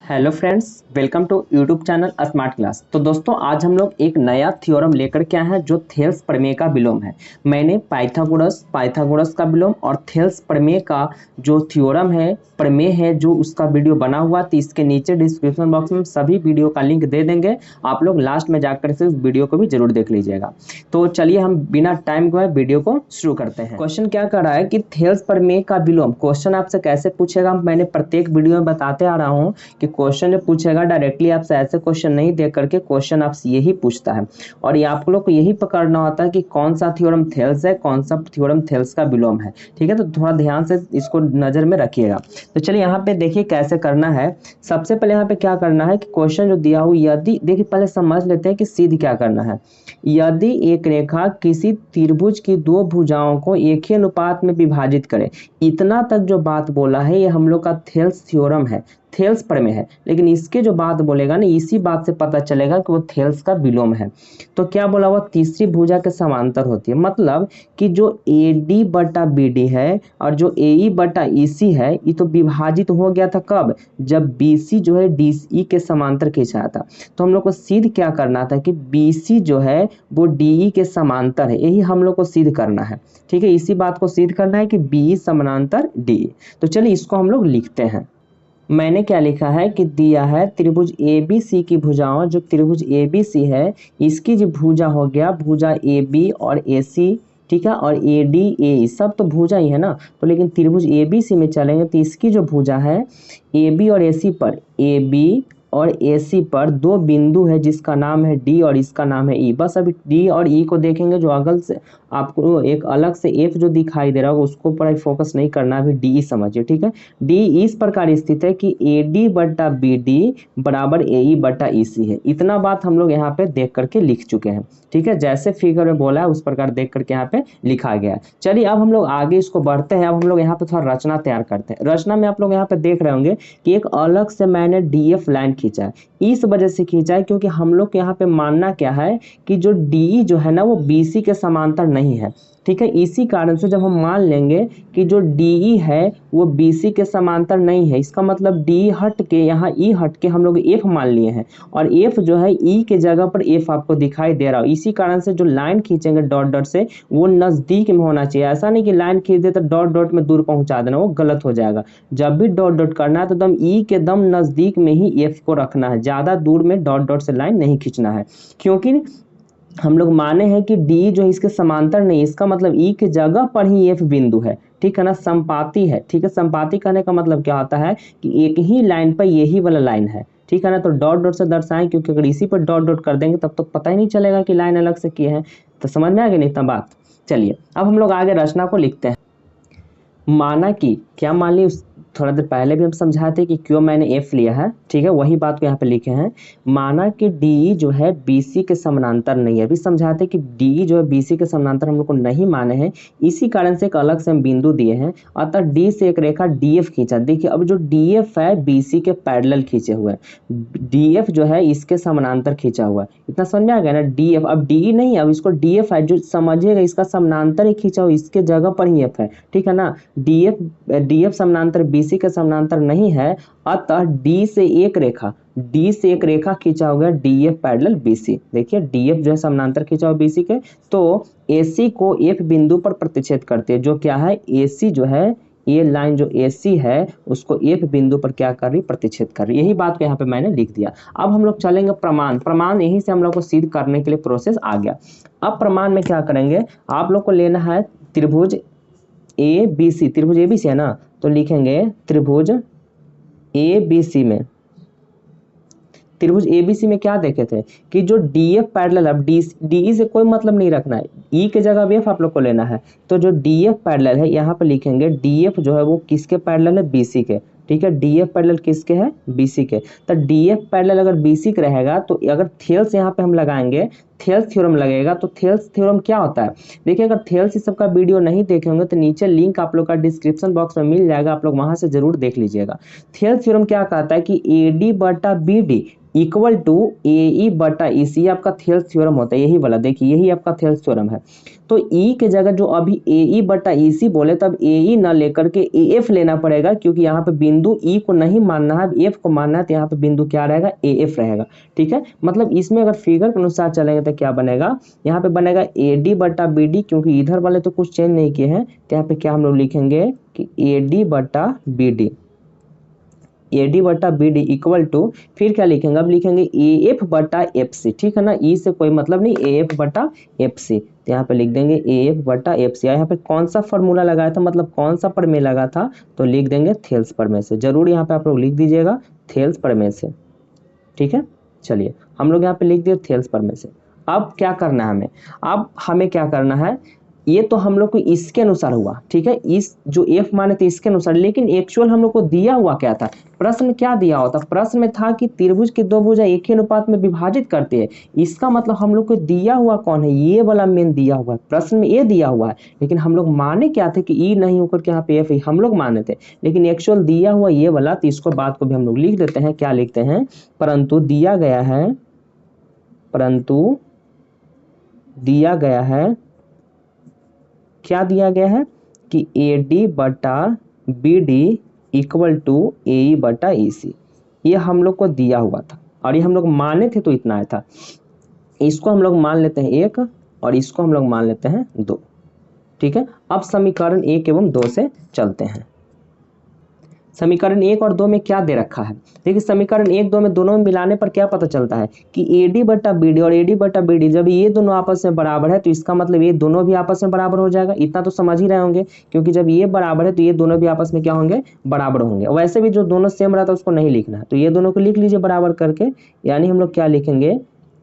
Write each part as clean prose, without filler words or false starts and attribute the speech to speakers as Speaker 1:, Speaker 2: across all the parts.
Speaker 1: Hello friends, welcome to YouTube channel smart class. तो दोस्तों, आज हम लोग एक नया थ्योरम लेकर के आए हैं जो थेल्स प्रमेय का विलोम है। मैंने पाइथागोरस का विलोम और थेल्स प्रमेय का जो थ्योरम है, प्रमेय है, जो उसका वीडियो बना हुआ, तो इसके नीचे डिस्क्रिप्शन बॉक्स में सभी वीडियो का लिंक दे देंगे। आप लोग लास्ट में जाकर से उस वीडियो को भी जरूर देख लीजिएगा। तो चलिए हम बिना टाइम गवाए वीडियो को शुरू करते हैं। क्वेश्चन क्या कर रहा है कि थेल्स प्रमेय का विलोम क्वेश्चन आपसे कैसे पूछेगा, मैंने प्रत्येक वीडियो में बताते आ रहा हूँ कि क्वेश्चन जो पूछेगा डायरेक्टली आपसे ऐसे क्वेश्चन नहीं दे करके क्वेश्चन आपसे यही पूछता है, और ये आप लोग को यही पकड़ना होता है कि कौन सा थ्योरम थेल्स है, कौन सा थ्योरम थेल्स का विलोम है। ठीक है, तो थोड़ा ध्यान से इसको नजर में रखिएगा। तो चलिए यहाँ पे देखिए कैसे करना है। सबसे पहले यहाँ पे क्या करना है कि क्वेश्चन जो दिया हुआ, यदि देखिए पहले समझ लेते हैं कि सीध क्या करना है। यदि एक रेखा किसी त्रिभुज की दो भुजाओं को एक ही अनुपात में विभाजित करे, इतना तक जो बात बोला है ये हम लोग का थेल्स थ्योरम है, थेल्स प्रमेय है। लेकिन इसके जो बात बोलेगा ना, इसी बात से पता चलेगा कि वो थेल्स का विलोम है। तो क्या बोला हुआ, तीसरी भुजा के समांतर होती है। मतलब कि जो AD बटा BD है और जो AE बटा EC है, ये तो विभाजित हो गया था कब, जब BC जो है DE के समांतर खींचा था। तो हम लोग को सिद्ध क्या करना था कि BC जो है वो DE के समांतर है, यही हम लोग को सिद्ध करना है। ठीक है, इसी बात को सिद्ध करना है कि BE समानांतर DE। तो चलिए इसको हम लोग लिखते हैं। मैंने क्या लिखा है कि दिया है त्रिभुज ABC की भुजाओं, जो त्रिभुज ABC है इसकी जो भुजा हो गया, भुजा AB और AC, ठीक है, और AD AE सब तो भुजा ही है ना। तो लेकिन त्रिभुज ABC में चलेंगे तो इसकी जो भुजा है AB और AC पर, AB और AC पर दो बिंदु है जिसका नाम है D और इसका नाम है E। बस अभी D और E को देखेंगे, जो अगल से आपको एक अलग से F जो दिखाई दे रहा होगा उसको पर फोकस नहीं करना, अभी DE समझिए। ठीक है, D इस प्रकार स्थित है कि AD बटा BD बराबर AE बटा EC है। इतना बात हम लोग यहाँ पे देख करके लिख चुके हैं। ठीक है, जैसे फिगर में बोला है उस प्रकार देख करके यहाँ पे लिखा गया है। चलिए अब हम लोग आगे इसको बढ़ते हैं। अब हम लोग यहाँ पे थोड़ा रचना तैयार करते हैं। रचना में आप लोग यहाँ पे देख रहे होंगे कि एक अलग से मैंने DF लाइन खींचा है। इस वजह से खींचा है क्योंकि हम लोग के यहाँ पे मानना क्या है कि जो DE जो है ना वो BC के समांतर नहीं है। ठीक है, इसी कारण से जब हम मान लेंगे कि जो DE है वो BC के समांतर नहीं है, इसका मतलब DE हट के यहाँ E हट के हम लोग F मान लिए हैं, और F जो है E के जगह पर F आपको दिखाई दे रहा हो। इसी कारण से जो लाइन खींचेंगे डॉट डॉट से वो नजदीक में होना चाहिए। ऐसा नहीं कि लाइन खींच दे तो डॉट डॉट में दूर पहुंचा देना, वो गलत हो जाएगा। जब भी डॉट डॉट करना है तो एकदम E के दम नजदीक में ही F को रखना है, ज्यादा दूर में डॉट डॉट से लाइन नहीं खींचना है। क्योंकि हम लोग माने हैं कि D जो है इसके समांतर नहीं, इसका मतलब E के जगह पर ही F बिंदु है। ठीक है ना, संपाती है। ठीक है, संपाती कहने का मतलब क्या होता है कि एक ही लाइन पर यही वाला लाइन है। ठीक है ना, तो डॉट डॉट से दर्शाएं, क्योंकि अगर इसी पर डॉट डॉट कर देंगे तब तो पता ही नहीं चलेगा कि लाइन अलग से की है। तो समझ में आ गई नहीं इतना बात। चलिए अब हम लोग आगे रचना को लिखते हैं। माना कि क्या मान ली, थोड़ा देर पहले भी हम समझाए थे कि क्यों मैंने F लिया है। ठीक है, वही बात को यहाँ पे लिखे हैं। माना कि DE जो है BC के समानांतर नहीं है। अभी समझाते कि DE जो है BC के समानांतर हम लोग को नहीं माने हैं, इसी कारण से एक अलग से हम बिंदु दिए हैं। अतः D से एक रेखा DF खींचा। देखिए अब जो DF है BC के पैरेलल खींचे हुए है, DF जो है इसके समानांतर खींचा हुआ है। इतना समझ में आ गया ना। DF अब DE नहीं, अब इसको DF है, जो समझिएगा इसका समानांतर ही खींचा हुआ, इसके जगह पर ही F है। ठीक है ना, DF समानांतर BC के समानांतर नहीं है। अतः D से एक रेखा खींचा हो गया DF पैरेलल BC। देखिए DF जो है समानांतर खींचा हुआ BC के, तो AC को F बिंदु पर प्रतिच्छेद करते हैं। जो क्या है, AC जो है, ये लाइन जो AC है उसको F बिंदु पर क्या कर रही, प्रतिच्छेद कर रही। यही बात को यहाँ पे मैंने लिख दिया। अब हम लोग चलेंगे प्रमाण यहीं से हम लोग को सिद्ध करने के लिए प्रोसेस आ गया। अब प्रमाण में क्या करेंगे, आप लोग को लेना है त्रिभुज ABC, त्रिभुज ABC है ना, तो लिखेंगे त्रिभुज ABC में, त्रिभुज ABC में क्या देखे थे कि जो DF पैरेलल, अब DE से कोई मतलब नहीं रखना है, E के जगह F आप लोग को लेना है। तो जो DF पैरेलल है यहाँ पे लिखेंगे DF जो है वो किसके पैरेलल है, BC के। ठीक है, DF पैरेलल किसके है, BC के। तो DF पैरेलल अगर BC के रहेगा तो अगर थेल्स यहाँ पे हम लगाएंगे, थेल्स थ्योरम लगेगा, तो थेल्स थ्योरम क्या होता है। देखिए अगर थेल्स इस सब का वीडियो नहीं देखे होंगे तो नीचे लिंक आप लोग का डिस्क्रिप्शन बॉक्स में मिल जाएगा, आप लोग वहां से जरूर देख लीजिएगा। थेल्स थ्योरम क्या कहता है कि AD बटा BD इक्वल टू ए ई बटा ई सी, आपका थेल्स थ्योरम होता है, यही वाला देखिए, यही आपका थेल्स थ्योरम है। तो ई के जगह जो अभी ए ई बटा ई सी बोले, तब ए ई ना लेकर के ए एफ लेना पड़ेगा, क्योंकि यहाँ पे बिंदु ई को नहीं मानना है, एफ को मानना है, तो यहाँ पे बिंदु क्या रहेगा, ए एफ रहेगा। ठीक है, मतलब इसमें अगर फिगर के अनुसार चलेंगे तो क्या बनेगा, यहाँ पे बनेगा ए डी बटा बी डी, क्योंकि इधर वाले तो कुछ चेंज नहीं किए हैं, तो यहाँ पे क्या हम लोग लिखेंगे कि ए डी बटा बी डी, ए डी बटा बी डी इक्वल टू, फिर क्या लिखेंगे, अब लिखेंगे ए एफ बटा एफ सी। ठीक है ना, ई से कोई मतलब नहीं, ए एफ बटा एफ सी, तो यहाँ पे लिख देंगे ए एफ बटा एफ सी। यहाँ पे कौन सा फॉर्मूला लगाया था, मतलब कौन सा प्रमेय लगा था, तो लिख देंगे थेल्स प्रमेय से। जरूर यहाँ पे आप लोग लिख दीजिएगा थेल्स प्रमेय से। ठीक है, चलिए हम लोग यहाँ पे लिख दिए थेल्स प्रमेय से। अब क्या करना है हमें, अब हमें क्या करना है, ये तो हम लोग को इसके अनुसार हुआ, ठीक है, इस जो एफ माने थे इसके अनुसार, लेकिन एक्चुअल हम लोग को दिया हुआ क्या था, प्रश्न क्या दिया होता, प्रश्न में था कि त्रिभुज की दो भुजा एक ही अनुपात में विभाजित करते हैं। इसका मतलब हम लोग को दिया हुआ कौन है, ये वाला मेन दिया हुआ है, प्रश्न में ये दिया हुआ है, लेकिन हम लोग माने क्या थे कि ई नहीं होकर के यहाँ पे एफ हम लोग माने थे, लेकिन एक्चुअल दिया हुआ ये वाला, तो इसको बात को भी हम लोग लिख देते हैं, क्या लिखते हैं, परंतु दिया गया है, परंतु दिया गया है, क्या दिया गया है कि ए डी बटा बी डी इक्वल टू ए ई बटा ई सी, ये हम लोग को दिया हुआ था और ये हम लोग माने थे, तो इतना आया था। इसको हम लोग मान लेते हैं 1 और इसको हम लोग मान लेते हैं 2। ठीक है, अब समीकरण 1 एवं 2 से चलते हैं। समीकरण 1 और 2 में क्या दे रखा है, देखिए समीकरण 1 2 में दोनों में मिलाने पर क्या पता चलता है कि ए डी बटा बी डी और ए डी बटा बी डी, जब ये दोनों आपस में बराबर है तो इसका मतलब ये दोनों भी आपस में बराबर हो जाएगा। इतना तो समझ ही रहे होंगे, क्योंकि जब ये बराबर है तो ये दोनों भी आपस में क्या होंगे, बराबर होंगे। वैसे भी जो दोनों सेम रहता है उसको नहीं लिखना है, तो ये दोनों को लिख लीजिए बराबर करके, यानी हम लोग क्या लिखेंगे,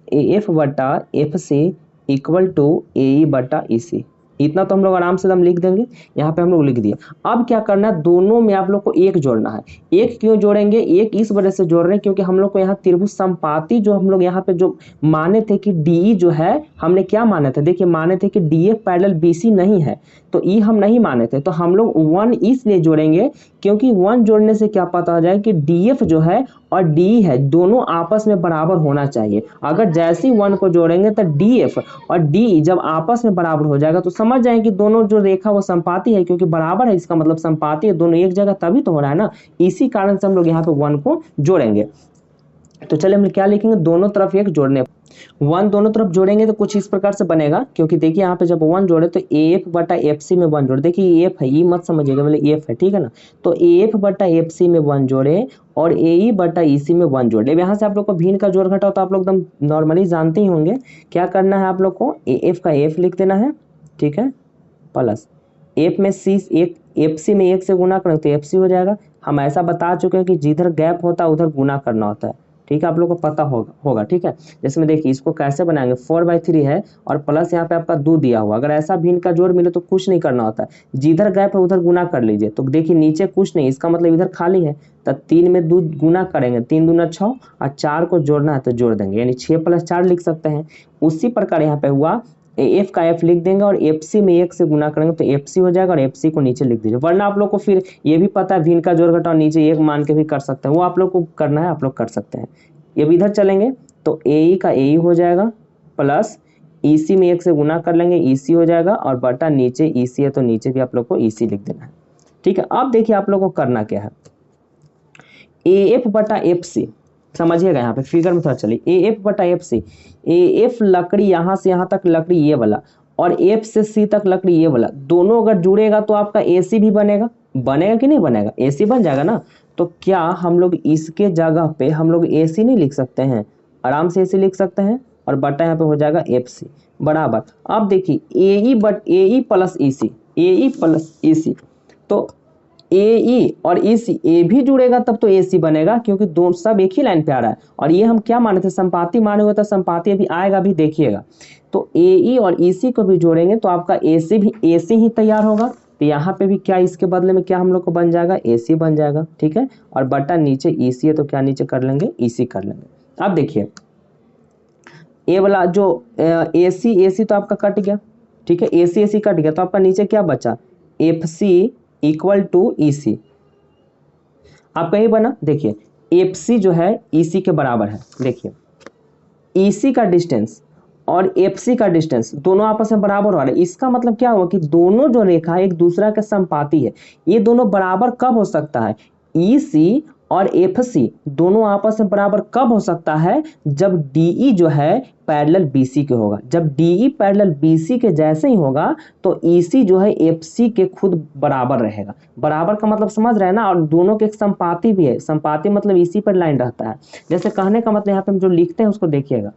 Speaker 1: ए एफ बटा एफ सी इक्वल टू ए ई बटा ई सी। इतना तो हम लोग आराम से हम लिख देंगे, यहाँ पे हम लोग लिख दिए। अब क्या करना है, दोनों में आप लोग को एक जोड़ना है। एक क्यों जोड़ेंगे, एक इस वजह से जोड़ रहे हैं क्योंकि हम लोग को यहाँ त्रिभुज संपाती जो हम लोग यहाँ पे जो माने थे कि डी जो है, हमने क्या माने थे, देखिए माने थे कि D F parallel B C नहीं है, तो ई हम नहीं माने थे, तो हम लोग 1 इसलिए जोड़ेंगे क्योंकि 1 जोड़ने से क्या पता हो जाए कि डी एफ जो है और डी है दोनों आपस में बराबर होना चाहिए। अगर जैसे ही 1 को जोड़ेंगे तो डी एफ और डी जब आपस में बराबर हो जाएगा तो समझ जाए कि दोनों जो रेखा वो संपाती है, क्योंकि बराबर है इसका मतलब संपाती है, दोनों एक जगह तभी तो हो रहा है ना, इसी कारण से हम लोग यहाँ पे 1 को जोड़ेंगे। तो चलिए हम क्या लिखेंगे, दोनों तरफ एक जोड़ने, 1 दोनों तरफ जोड़ेंगे तो कुछ इस प्रकार से बनेगा, क्योंकि देखिए यहाँ पे जब 1 जोड़े तो ए एफ बटा एफ सी में 1 जोड़े, देखिए एफ है, ये मत समझिएगा, मतलब एफ है, ठीक है ना, तो ए एफ बटा एफ सी में 1 जोड़े और ए ई बटा ई सी में 1 जोड़े। यहाँ से आप लोग को भिन्न का जोड़ घटाओ तो आप लोग एकदम नॉर्मली जानते ही होंगे, क्या करना है आप लोग को, ए एफ का एफ लिख देना है, ठीक है, प्लस एफ में सी, एक एफ सी में 1 से गुना करें तो एफ सी हो जाएगा। हम ऐसा बता चुके हैं कि जिधर गैप होता है उधर गुना करना होता है, ठीक है, आप लोग को पता होगा ठीक है। जैसे में देखिए इसको कैसे बनाएंगे, 4/3 है और प्लस यहाँ पे आपका 2 दिया हुआ, अगर ऐसा भिन्न का जोड़ मिले तो कुछ नहीं करना होता है, जिधर गैप है उधर गुना कर लीजिए। तो देखिए नीचे कुछ नहीं, इसका मतलब इधर खाली है, तो 3 में 2 गुना करेंगे, 3 दूना 6 और 4 को जोड़ना है तो जोड़ देंगे, यानी 6 + 4 लिख सकते हैं। उसी प्रकार यहाँ पे हुआ, एफ का एफ लिख देंगे और एफ सी में 1 से गुना करेंगे तो एफ सी हो जाएगा और एफ सी को नीचे लिख दीजिए। वरना आप लोग को फिर ये भी पता है भिन्न का जोड़ घटाव नीचे 1 मान के भी कर सकते हैं, वो आप लोग को करना है, आप लोग कर सकते हैं। ये भी इधर चलेंगे तो ए ई का ए ई हो जाएगा प्लस ई सी में 1 से गुना कर लेंगे, ई सी हो जाएगा और बटा नीचे ई सी है तो नीचे भी आप लोग को ई सी लिख देना है, ठीक है। अब देखिए आप लोग को करना क्या है, ए एफ बटा एफ सी, समझिएगा यहाँ पे फिगर में थोड़ा चलिए, ए एफ बटा एफ सी, ए एफ लकड़ी यहाँ से यहाँ तक लकड़ी ये वाला और एफ से सी तक लकड़ी ये वाला, दोनों अगर जुड़ेगा तो आपका ए सी भी बनेगा, बनेगा कि नहीं बनेगा, ए सी बन जाएगा ना। तो क्या हम लोग इसके जगह पे हम लोग ए सी नहीं लिख सकते हैं, आराम से ए सी लिख सकते हैं और बटा यहाँ पे हो जाएगा एफ सी बराबर। अब देखिए ए ई प्लस ई सी, ए ई प्लस ई सी, तो ए ई और ई सी ए भी जुड़ेगा तब तो ए सी बनेगा, क्योंकि दोनों सब एक ही लाइन पे आ रहा है और ये हम क्या माने थे, संपाती माने हुए, तो संपाती अभी आएगा भी देखिएगा। तो ए ई और ई सी को भी जोड़ेंगे तो आपका ए सी भी ए सी ही तैयार होगा, तो यहाँ पे भी क्या इसके बदले में क्या हम लोग को बन जाएगा, ए सी बन जाएगा, ठीक है, और बटा नीचे ई सी है तो क्या नीचे कर लेंगे, ई सी कर लेंगे। अब देखिए ए वाला जो ए सी तो आपका कट गया, ठीक है, ए सी कट गया तो आपका नीचे क्या बचा, एफ सी इक्वल टू ई सी, आपका ये बना। देखिए एफ सी जो है ई सी के बराबर है। देखिए ई सी का डिस्टेंस और एफ सी का डिस्टेंस दोनों आपस में बराबर हो रहा है। इसका मतलब क्या हुआ कि दोनों जो रेखा एक दूसरा के समपाती है। ये दोनों बराबर कब हो सकता है? ई सी और एफ सी दोनों आपस में बराबर कब हो सकता है? जब डीई जो है पैरेलल बीसी के होगा। जब डीई पैरेलल बीसी के जैसे ही होगा तो ईसी जो है एफसी के खुद बराबर रहेगा। बराबर का मतलब समझ रहे हैं ना, और दोनों के एक संपाती भी है। संपाती मतलब इसी पर लाइन रहता है। जैसे कहने का मतलब यहाँ पे हम जो लिखते हैं उसको देखिएगा,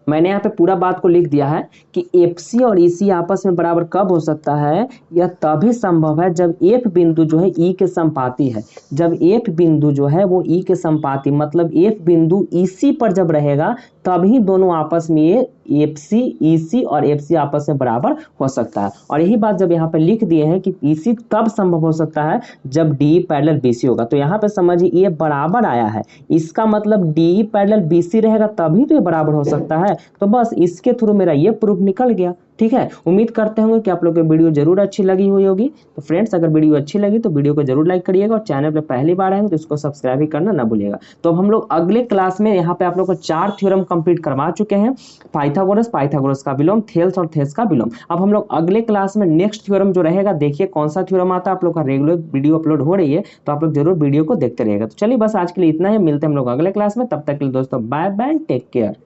Speaker 1: मैंने यहाँ पे पूरा बात को लिख दिया है कि FC और EC आपस में बराबर कब हो सकता है? यह तभी संभव है जब F बिंदु जो है E के समपाती है। जब F बिंदु जो है वो E के समपाती मतलब F बिंदु EC पर जब रहेगा तभी दोनों आपस में ये FC, EC और FC आपस में बराबर हो सकता है। और यही बात जब यहाँ पे लिख दिए हैं कि EC तब संभव हो सकता है जब DE पैरेलल BC होगा। तो यहाँ पे समझिए ये बराबर आया है, इसका मतलब DE पैरेलल BC रहेगा तभी तो ये बराबर हो सकता है। तो बस इसके थ्रू मेरा ये प्रूफ निकल गया। ठीक है, उम्मीद करते होंगे कि आप लोग को वीडियो जरूर अच्छी लगी हुई होगी। तो फ्रेंड्स अगर वीडियो अच्छी लगी तो वीडियो को जरूर लाइक करिएगा, और चैनल पे पहली बार आएंगे तो इसको सब्सक्राइब भी करना ना भूलिएगा। तो अब हम लोग अगले क्लास में यहाँ पे आप लोग को 4 थ्योरम कंप्लीट करवा चुके हैं, पाइथागोरस का विलोम, थेल्स और थेल्स का विलोम। अब हम लोग अगले क्लास में नेक्स्ट थ्योरम जो रहेगा, देखिए कौन सा थ्योरम आता है। आप लोग का रेगुलर वीडियो अपलोड हो रही है तो आप लोग जरूर वीडियो को देखते रहिएगा। तो चलिए बस आज के लिए इतना ही, मिलते हैं हम लोग अगले क्लास में। तब तक के लिए दोस्तों बाय बाय, टेक केयर।